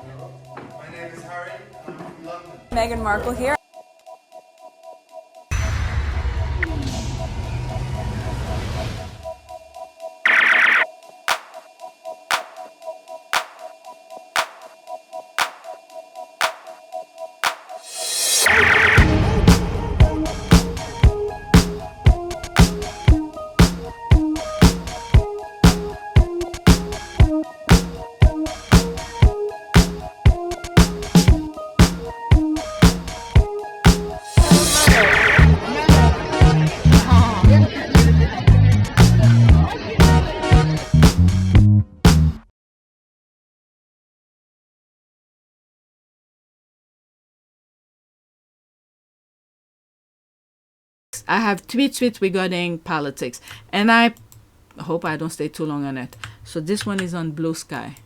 My name is Harry. I'm from London. Meghan Markle here. I have tweets regarding politics, and I hope I don't stay too long on it. So this one is on Blue Sky.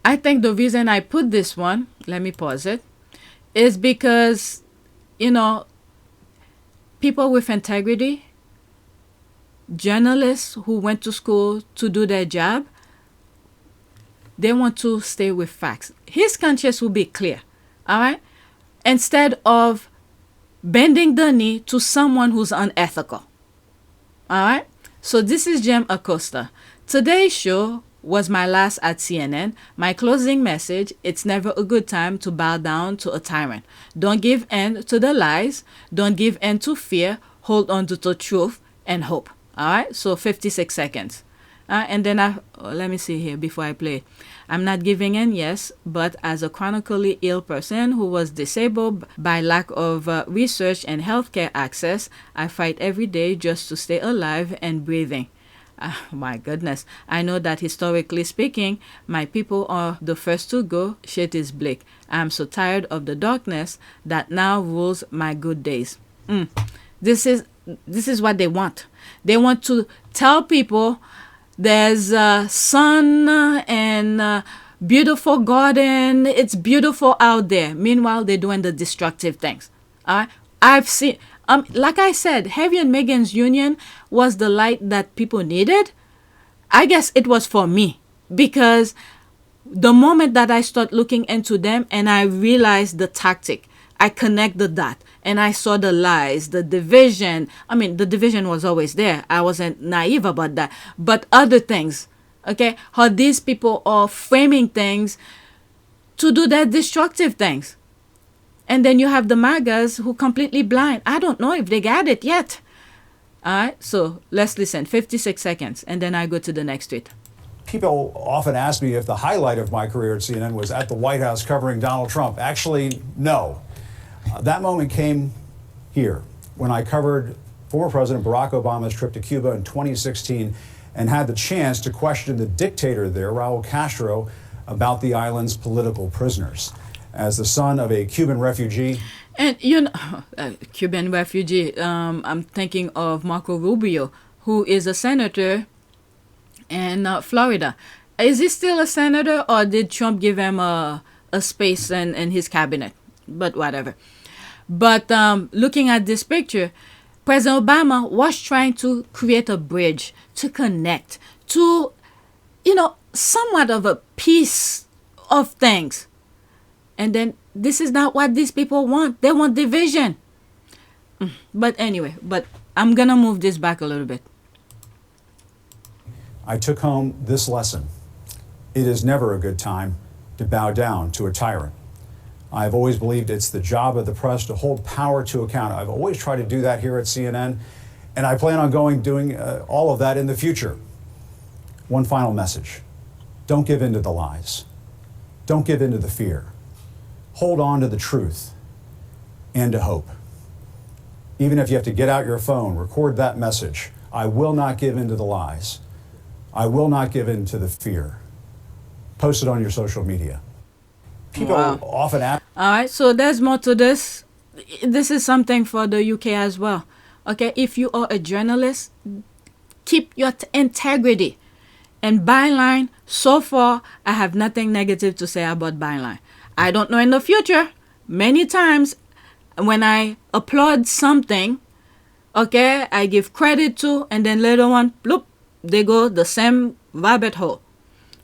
I think the reason I put this one, let me pause it, is because, you know, people with integrity, journalists who went to school to do their job, they want to stay with facts. His conscience will be clear, all right? Instead of bending the knee to someone who's unethical. All right? So this is Jem Acosta. Today's show was my last at CNN. My closing message, it's never a good time to bow down to a tyrant. Don't give in to the lies. Don't give in to fear. Hold on to the truth and hope. All right? So 56 seconds. And then let me see here before I play. I'm not giving in, yes, but as a chronically ill person who was disabled by lack of research and healthcare access, I fight every day just to stay alive and breathing. My goodness. I know that historically speaking, my people are the first to go. Shit is bleak. I'm so tired of the darkness that now rules my good days. This is what they want. They want to tell people there's sun and beautiful garden. It's beautiful out there. Meanwhile, they're doing the destructive things. I've seen, like I said, Harry and Meghan's union was the light that people needed. I guess it was for me because the moment that I start looking into them and I realized the tactic, I connect the dot and I saw the lies, the division. I mean, the division was always there. I wasn't naive about that. But other things, okay, how these people are framing things to do their destructive things. And then you have the MAGAs who completely blind. I don't know if they got it yet. All right, so let's listen. 56 seconds, and then I go to the next tweet. People often ask me if the highlight of my career at CNN was at the White House covering Donald Trump. Actually, no. That moment came here when I covered former President Barack Obama's trip to Cuba in 2016 and had the chance to question the dictator there, Raul Castro, about the island's political prisoners. As the son of a Cuban refugee. And, you know, Cuban refugee, I'm thinking of Marco Rubio, who is a senator in Florida. Is he still a senator, or did Trump give him a space in his cabinet? But whatever. But looking at this picture, President Obama was trying to create a bridge, to connect, to, you know, somewhat of a piece of things. And then this is not what these people want. They want division. But anyway, I'm going to move this back a little bit. I took home this lesson. It is never a good time to bow down to a tyrant. I've always believed it's the job of the press to hold power to account. I've always tried to do that here at CNN, and I plan on doing all of that in the future. One final message. Don't give in to the lies. Don't give in to the fear. Hold on to the truth and to hope. Even if you have to get out your phone, record that message. I will not give in to the lies. I will not give in to the fear. Post it on your social media. People often ask. All right, so there's more to this. This is something for the UK as well. Okay, if you are a journalist, keep your integrity. And Byline, so far, I have nothing negative to say about Byline. I don't know in the future. Many times when I applaud something, okay, I give credit to, and then later on, bloop, they go the same rabbit hole.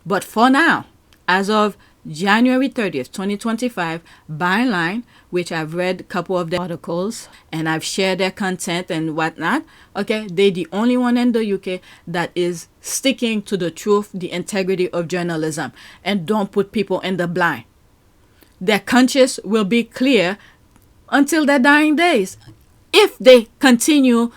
But for now, as of January 30th, 2025, Byline, which I've read a couple of the articles and I've shared their content and whatnot, okay, they're the only one in the UK that is sticking to the truth, the integrity of journalism, and don't put people in the blind. Their conscience will be clear until their dying days if they continue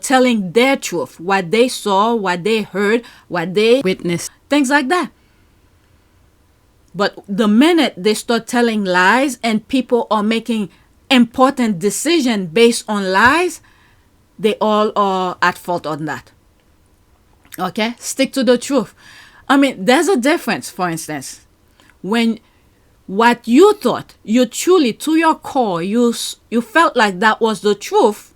telling their truth, what they saw, what they heard, what they witnessed, things like that. But the minute they start telling lies and people are making important decisions based on lies, they all are at fault on that. Okay? Stick to the truth. I mean, there's a difference, for instance, when what you thought, you truly, to your core, you felt like that was the truth,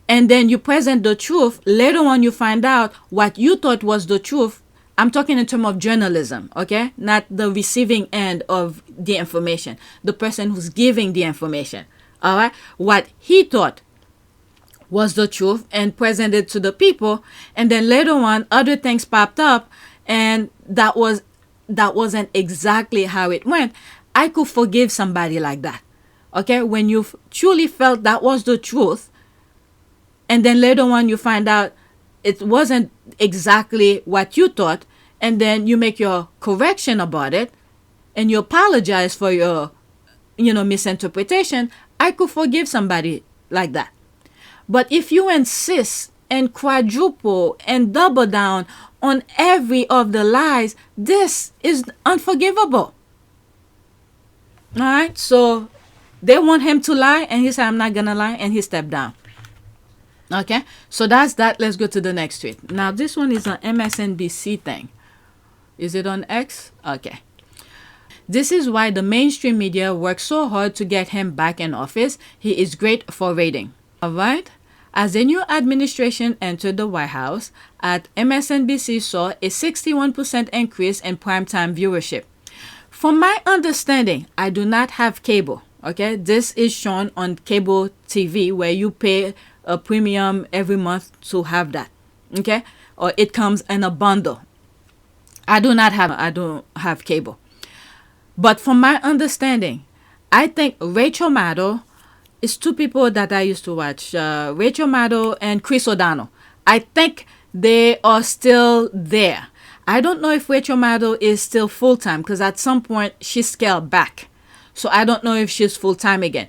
and then you present the truth, later on you find out what you thought was the truth. I'm talking in terms of journalism, okay? Not the receiving end of the information, the person who's giving the information, all right? What he thought was the truth and presented to the people, and then later on other things popped up, and that wasn't exactly how it went. I could forgive somebody like that, okay? When you truly felt that was the truth, and then later on you find out it wasn't exactly what you thought, and then you make your correction about it, and you apologize for your, misinterpretation, I could forgive somebody like that. But if you insist and quadruple and double down on every of the lies, this is unforgivable. All right, so they want him to lie, and he said, I'm not gonna lie, and he stepped down. Okay, so that's that. Let's go to the next tweet. Now, this one is an MSNBC thing. Is it on X? Okay. This is why the mainstream media works so hard to get him back in office. He is great for rating. All right. As the new administration entered the White House, at MSNBC saw a 61% increase in primetime viewership. From my understanding, I do not have cable. Okay, this is shown on cable TV where you pay a premium every month to have that, okay, or it comes in a bundle. I don't have cable, but from my understanding, I think Rachel Maddow is two people that I used to watch, Rachel Maddow and Chris O'Donnell. I think they are still there. I don't know if Rachel Maddow is still full-time, because at some point she scaled back, so I don't know if she's full-time again.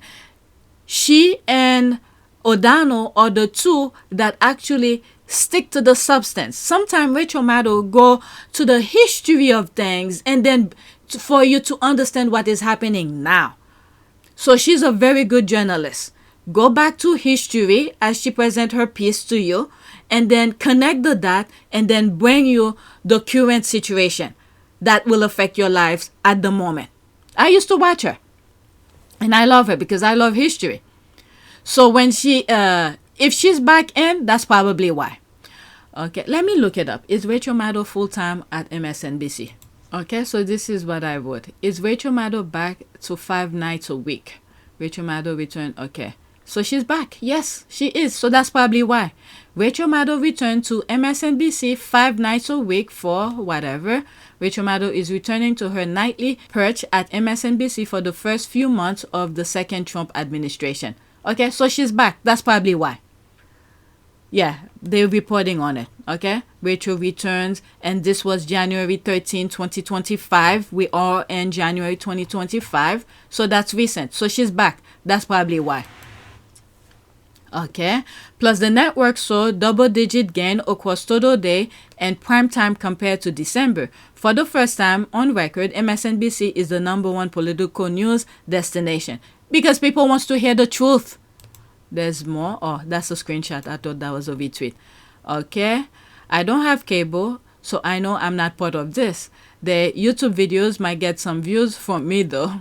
She and O'Donnell are the two that actually stick to the substance. Sometimes Rachel Maddow go to the history of things, and then for you to understand what is happening now. So she's a very good journalist. Go back to history as she present her piece to you, and then connect the dot, and then bring you the current situation that will affect your lives at the moment. I used to watch her, and I love her because I love history. So when if she's back in, that's probably why. Okay, let me look it up. Is Rachel Maddow full-time at MSNBC? Okay, so this is what I wrote. Is Rachel Maddow back to 5 nights a week? Rachel Maddow returned. Okay, so she's back. Yes, she is. So that's probably why. Rachel Maddow returned to MSNBC 5 nights a week for whatever. Rachel Maddow is returning to her nightly perch at MSNBC for the first few months of the second Trump administration. Okay, so she's back. That's probably why. Yeah, they're reporting on it. Okay, Rachel returns, and this was January 13, 2025. We are in January 2025, so that's recent. So she's back. That's probably why. Okay, plus the network saw double-digit gain across total day and prime time compared to December. For the first time on record, MSNBC is the #1 political news destination. Because people wants to hear the truth. There's more. Oh, that's a screenshot. I thought that was a retweet. Okay. I don't have cable, so I know I'm not part of this. The YouTube videos might get some views from me, though.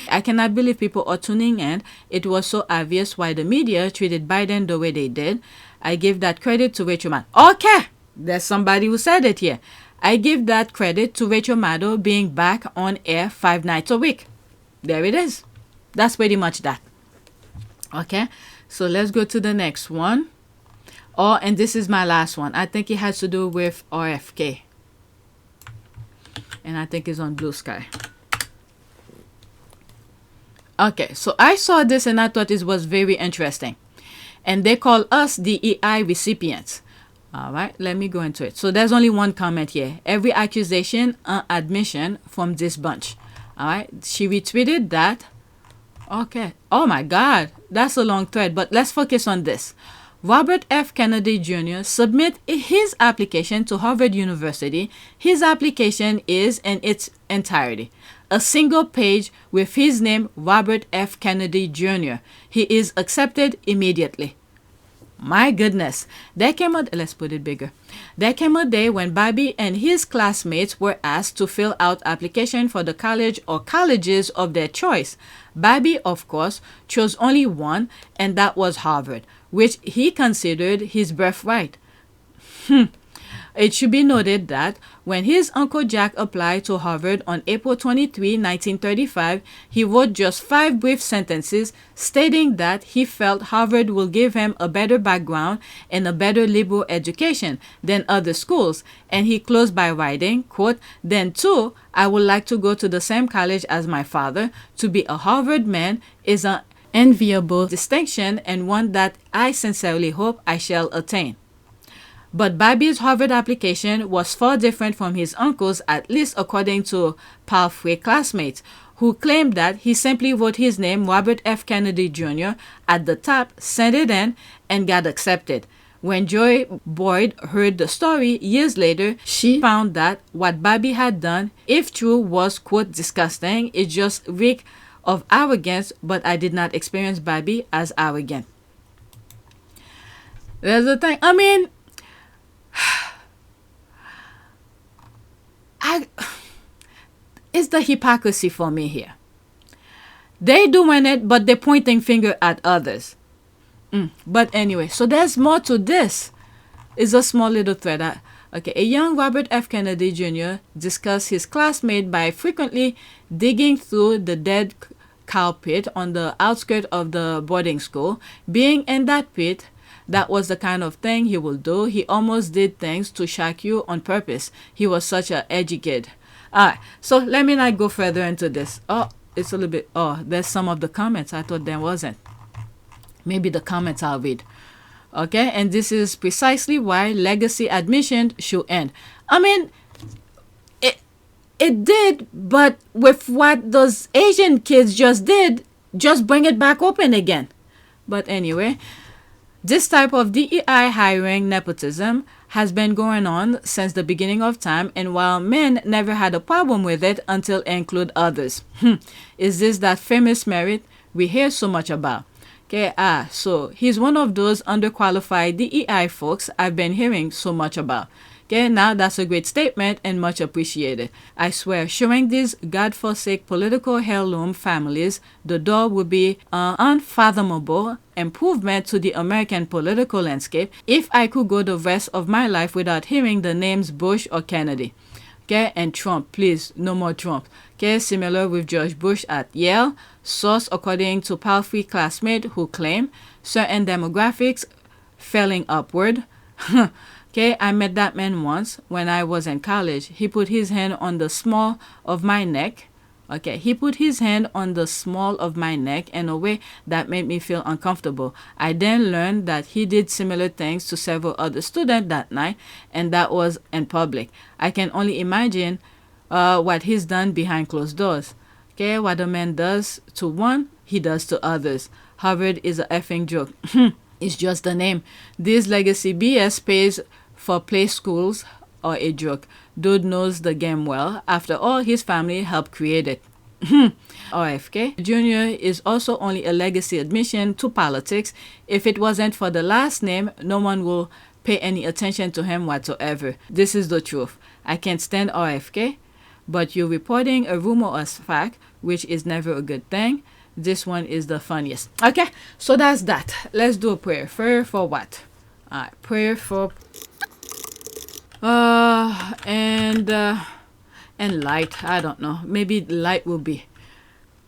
I cannot believe people are tuning in. It was so obvious why the media treated Biden the way they did. I give that credit to Rachel Maddow. Okay. There's somebody who said it here. I give that credit to Rachel Maddow being back on air 5 nights a week. There it is. That's pretty much that. Okay, so let's go to the next one. Oh, and this is my last one. I think it has to do with RFK. And I think it's on Blue Sky. Okay, so I saw this and I thought it was very interesting. And they call us DEI recipients. All right, let me go into it. So there's only one comment here. Every accusation and admission from this bunch. All right, she retweeted that. Okay. Oh my God, that's a long thread, but let's focus on this. Robert F. Kennedy Jr. submit his application to Harvard University. His application is in its entirety a single page with his name, Robert F. Kennedy Jr. He is accepted immediately. My goodness, there came a, let's put it bigger. There came a day when Bobby and his classmates were asked to fill out application for the college or colleges of their choice. Bobby, of course, chose only one, and that was Harvard, which he considered his birthright. It should be noted that when his Uncle Jack applied to Harvard on April 23, 1935, he wrote just 5 brief sentences stating that he felt Harvard will give him a better background and a better liberal education than other schools, and he closed by writing, quote, "Then too, I would like to go to the same college as my father. To be a Harvard man is an enviable distinction and one that I sincerely hope I shall attain." But Bobby's Harvard application was far different from his uncle's, at least according to Palfrey classmates, who claimed that he simply wrote his name, Robert F. Kennedy Jr., at the top, sent it in, and got accepted. When Joy Boyd heard the story years later, she found that what Bobby had done, if true, was, quote, disgusting. It just reeked of arrogance, but I did not experience Bobby as arrogant. There's the thing. I mean, it's the hypocrisy for me here. They doing it, but they're pointing finger at others. But anyway, so there's more to this. It's a small little thread. Okay, a young Robert F. Kennedy Jr. discussed his classmate by frequently digging through the dead cow pit on the outskirts of the boarding school. Being in that pit, that was the kind of thing he would do. He almost did things to shock you on purpose. He was such an edgy kid. Alright, so let me not go further into this. Oh, it's a little bit, there's some of the comments. I thought there wasn't. Maybe the comments I'll read. Okay, and this is precisely why legacy admission should end. I mean, it did, but with what those Asian kids just did, just bring it back open again. But anyway, this type of DEI hiring nepotism has been going on since the beginning of time, and while men never had a problem with it until it include others. Is this that famous merit we hear so much about? Okay, so he's one of those underqualified DEI folks I've been hearing so much about. Okay, now that's a great statement and much appreciated. I swear, showing these godforsaken political heirloom families the door would be an unfathomable improvement to the American political landscape if I could go the rest of my life without hearing the names Bush or Kennedy. Okay, and Trump, please, no more Trump. Okay, similar with George Bush at Yale. Source according to Palfrey classmate who claim certain demographics failing upward. Okay, I met that man once when I was in college. He put his hand on the small of my neck. Okay, he put his hand on the small of my neck in a way that made me feel uncomfortable. I then learned that he did similar things to several other students that night, and that was in public. I can only imagine what he's done behind closed doors. Okay, what a man does to one, he does to others. Harvard is a effing joke. It's just a name. This legacy BS pays for play schools or a joke. Dude knows the game well. After all, his family helped create it. RFK Jr. is also only a legacy admission to politics. If it wasn't for the last name, no one will pay any attention to him whatsoever. This is the truth. I can't stand RFK, but you're reporting a rumor as fact, which is never a good thing. This one is the funniest. Okay, so that's that. Let's do a prayer. Prayer for what? Prayer for and light. I don't know. Maybe light will be.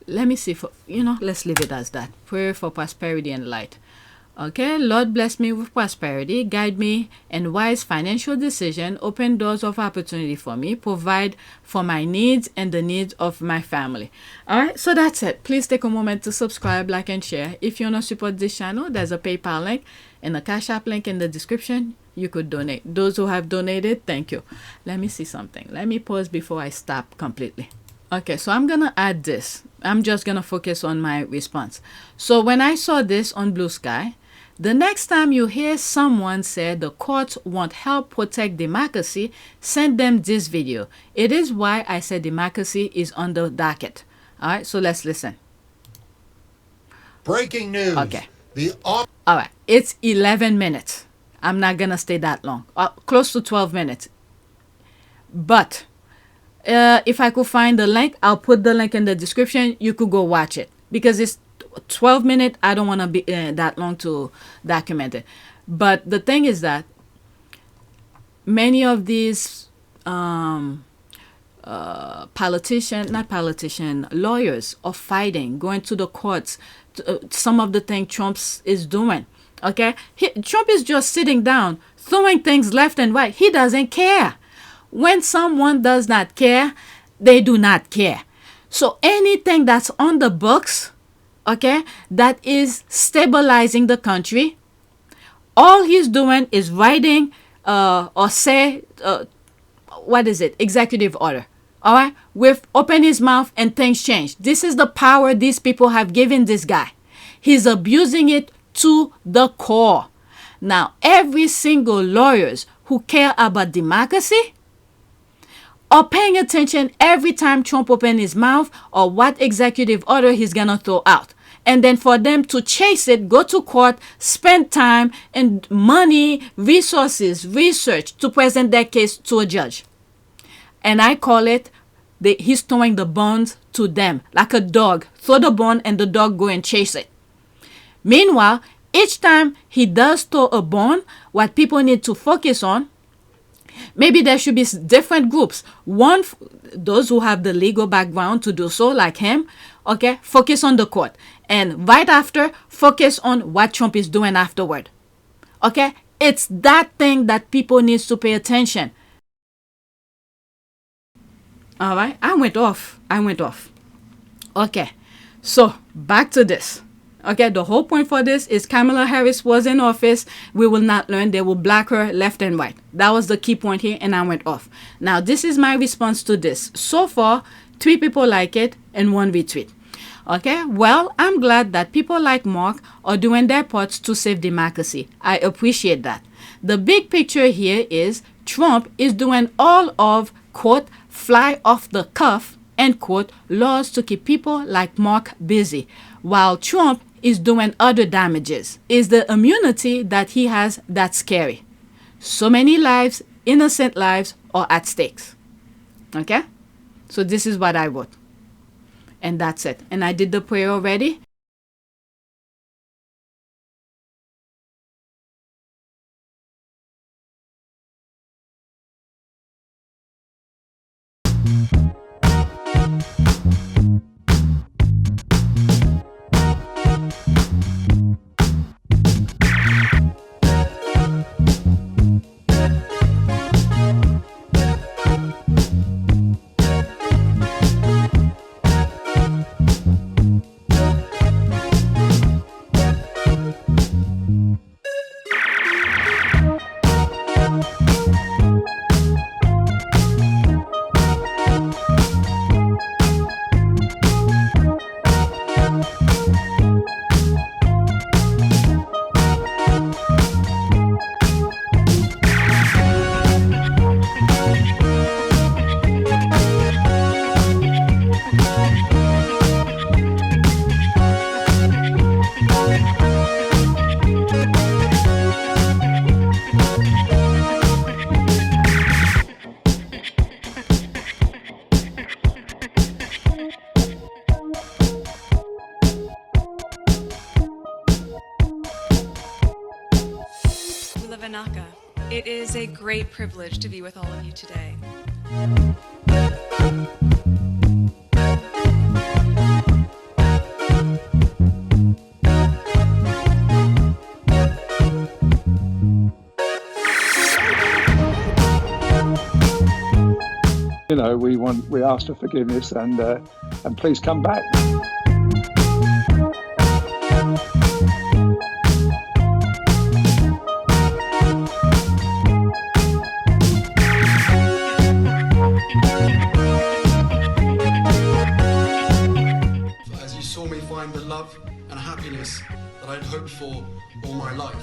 Let me see. Let's leave it as that. Prayer for prosperity and light. Okay, Lord bless me with prosperity, guide me in wise financial decision, open doors of opportunity for me, provide for my needs and the needs of my family. All right, so that's it. Please take a moment to subscribe, like, and share. If you want to support this channel, there's a PayPal link and a Cash App link in the description. You could donate. Those who have donated, thank you. Let me see something. Let me pause before I stop completely. Okay, so I'm gonna add this. I'm just gonna focus on my response. So when I saw this on Blue Sky, the next time you hear someone say the courts won't help protect democracy, send them this video. It is why I said democracy is on the docket. All right, so let's listen. Breaking news. Okay. All right, it's 11 minutes. I'm not gonna stay that long. Close to 12 minutes. But if I could find the link, I'll put the link in the description. You could go watch it because it's 12 minutes. I don't want to be that long to document it. But the thing is that many of these lawyers are fighting, going to the courts. Some of the things Trump is doing. Okay, Trump is just sitting down, throwing things left and right. He doesn't care. When someone does not care, they do not care. So anything that's on the books, okay, that is stabilizing the country, all he's doing is writing executive order. All right, with open his mouth and things change. This is the power these people have given this guy. He's abusing it to the core. Now, every single lawyers who care about democracy are paying attention every time Trump opens his mouth or what executive order he's gonna throw out. And then for them to chase it, go to court, spend time and money, resources, research to present their case to a judge. And I call it, he's throwing the bones to them. Like a dog, throw the bone and the dog go and chase it. Meanwhile, each time he does throw a bone, what people need to focus on, maybe there should be different groups. One, those who have the legal background to do so, like him, okay, focus on the court. And right after, focus on what Trump is doing afterward. Okay, it's that thing that people need to pay attention. All right, I went off. Okay, so back to this. Okay, the whole point for this is Kamala Harris was in office. We will not learn. They will block her left and right. That was the key point here, and I went off. Now, this is my response to this. So far, 3 people like it and 1 retweet. Okay, well, I'm glad that people like Mark are doing their parts to save democracy. I appreciate that. The big picture here is Trump is doing all of, quote, fly off the cuff, end quote, laws to keep people like Mark busy, while Trump is doing other damages. Is the immunity that he has that's scary. So many lives, innocent lives, are at stakes. Okay? So this is what I wrote. And that's it. And I did the prayer already. Vanaka. It is a great privilege to be with all of you today. You know, we ask for forgiveness and please come back. As you saw me find the love and happiness that I'd hoped for all my life.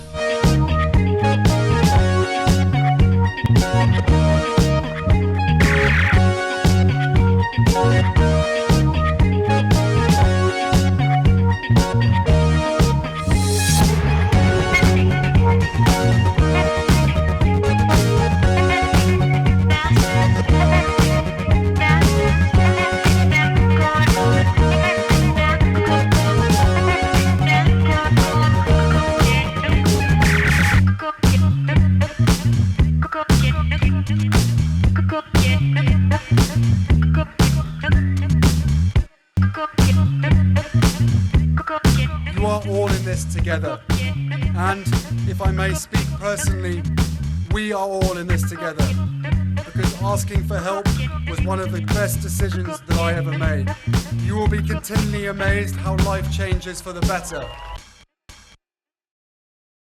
You are all in this together, and if I may speak personally, we are all in this together, because asking for help was one of the best decisions that I ever made. You will be continually amazed how life changes for the better